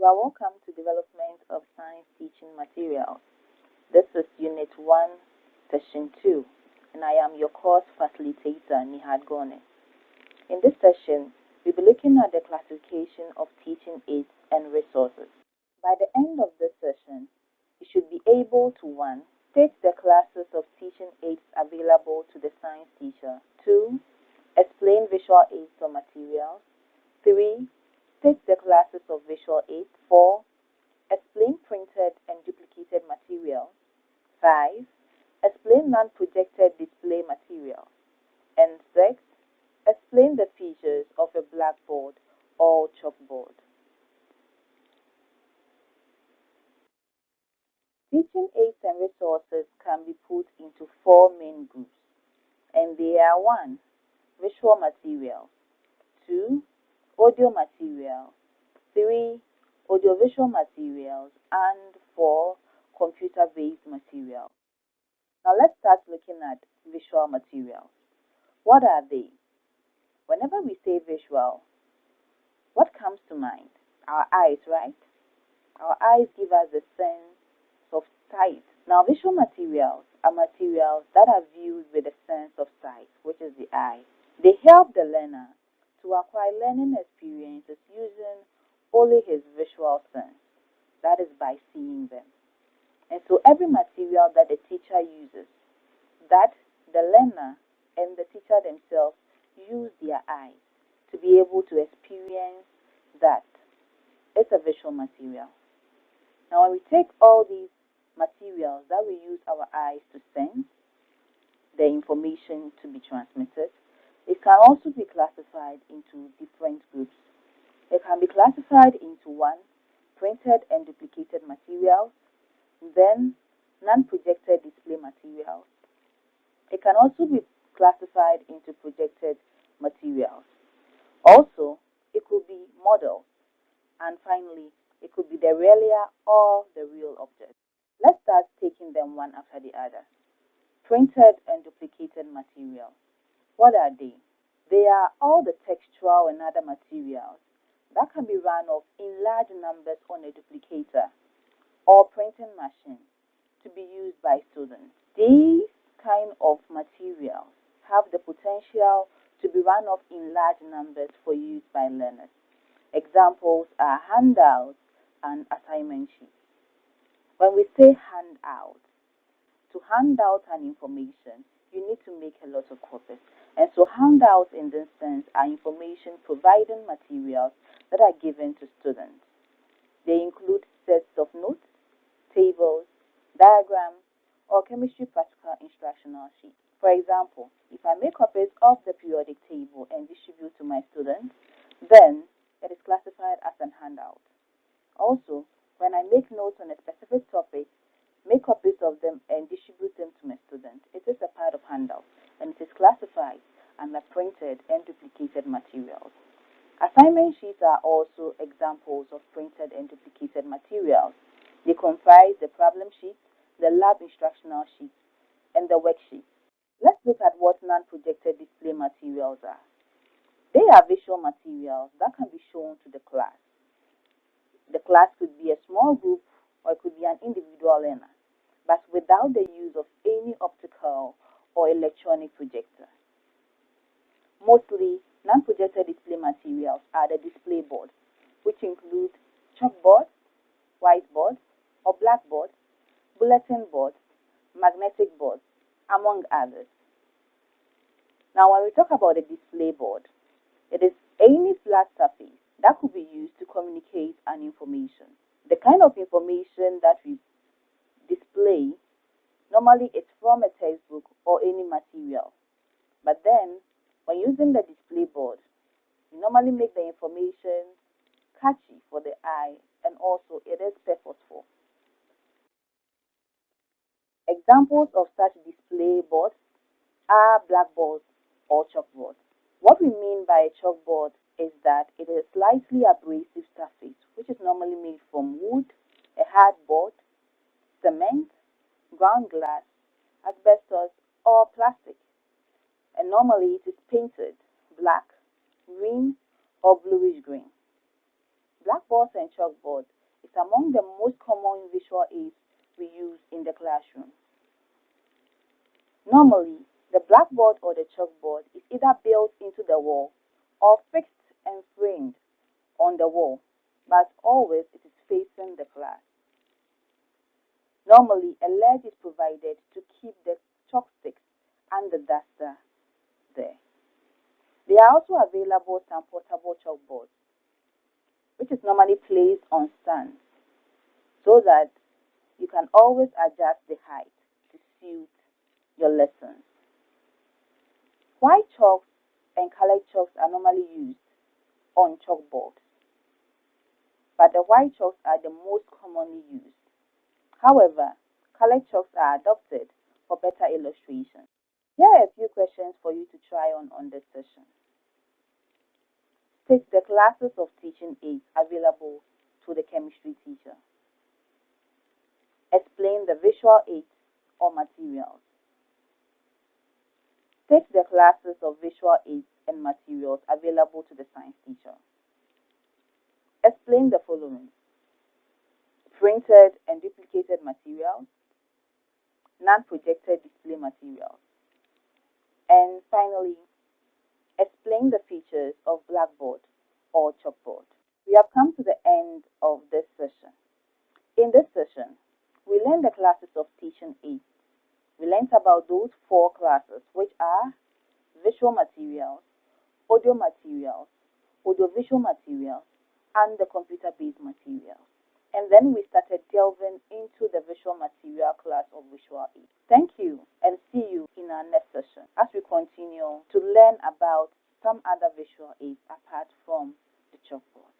are welcome to Development of Science Teaching Materials. This is Unit 1, Session 2, and I am your course facilitator, Nihad Gone. In this session, we'll be looking at the classification of teaching aids and resources. By the end of this session, you should be able to 1. State the classes of teaching aids available to the science teacher. 2. Explain visual aids or materials. 3. State the classes of visual aids. 4. Explain printed and duplicated materials. 5. Explain non-projected display materials. And 6. Explain the features of a blackboard or chalkboard. Teaching aids and resources can be put into 4 main groups, and they are 1. Visual materials. 2. Audio materials. 3. Audiovisual materials. And 4. Computer-based materials. Now let's start looking at visual materials. What are they? Whenever we say visual, what comes to mind? Our eyes, right? Our eyes give us the sense of sight. Now, visual materials are materials that are viewed with a sense of sight, which is the eye. They help the learner to acquire learning experiences using only his visual sense, that is by seeing them. And so every material that the teacher uses, that the learner and the teacher themselves use their eyes to be able to experience that, it's a visual material. Now, when we take all these materials that we use our eyes to sense the information to be transmitted, it can also be classified into different groups. It can be classified into 1. Printed and duplicated materials, then non-projected display materials. It can also be classified into projected materials. Also, it could be models, and finally, it could be the realia or the real object. Let's start taking them one after the other. Printed and duplicated materials. What are they? They are all the textual and other materials that can be run off in large numbers on a duplicator or printing machine to be used by students. These kind of materials have the potential to be run off in large numbers for use by learners. Examples are handouts and assignment sheets. When we say handout, to hand out an information, you need to make a lot of copies. And so handouts in this sense are information providing materials that are given to students. They include sets of notes, tables, diagrams, or chemistry practical instructional sheets. For example, if I make copies of the periodic table and distribute to my students, then it is classified as an handout. Also, when I make notes on a specific topic, make copies of them and distribute them to my students, it is a part of handout, and it is classified under printed and duplicated materials. Assignment sheets are also examples of printed and duplicated materials. They comprise the problem sheet, the lab instructional sheet, and the worksheet. Let's look at what non-projected display materials are. They are visual materials that can be shown to the class. The class could be a small group or it could be an individual learner, but without the use of any optical or electronic projector. Mostly, non-projected display materials are the display boards, which include chalkboard, whiteboard or blackboard, bulletin board, magnetic board, among others. Now, when we talk about a display board, it is any flat surface that could be used to communicate an information. The kind of information that we display, normally it's from a textbook or any material. But then, when using the display board, you normally make the information catchy for the eye, and also it is purposeful. Examples of such display boards are blackboards or chalkboards. What we mean by a chalkboard is that it is a slightly abrasive surface, which is normally made from wood, a hard board, cement, ground glass, asbestos, or plastic. And normally it is painted black, green, or bluish green. Blackboards and chalkboards is among the most common visual aids we use in the classroom. Normally, the blackboard or the chalkboard is either built into the wall or fixed and framed on the wall, but always it is facing the class. Normally, a ledge is provided to keep the chalk sticks and the duster there. There are also available some portable chalkboards, which is normally placed on stands so that you can always adjust the height to suit your lessons. White chalks and colored chalks are normally used on chalkboards, but the white chalks are the most commonly used. However, colored chalks are adopted for better illustration. Here are a few questions for you to try on this session. State the classes of teaching aids available to the chemistry teacher. Explain the visual aids or materials. State the classes of visual aids and materials available to the science teacher. Explain the following: printed and duplicated materials, non-projected display materials, and finally, explain the features of blackboard or chalkboard. We have come to the end of this session. In this session, we learned the classes of teaching aids. We learned about those 4 classes, which are visual materials, audio materials, audiovisual materials, and the computer-based materials. And then we started delving into the visual material class of visual aids. Thank you, and see you in our next session as we continue to learn about some other visual aids apart from the chalkboard.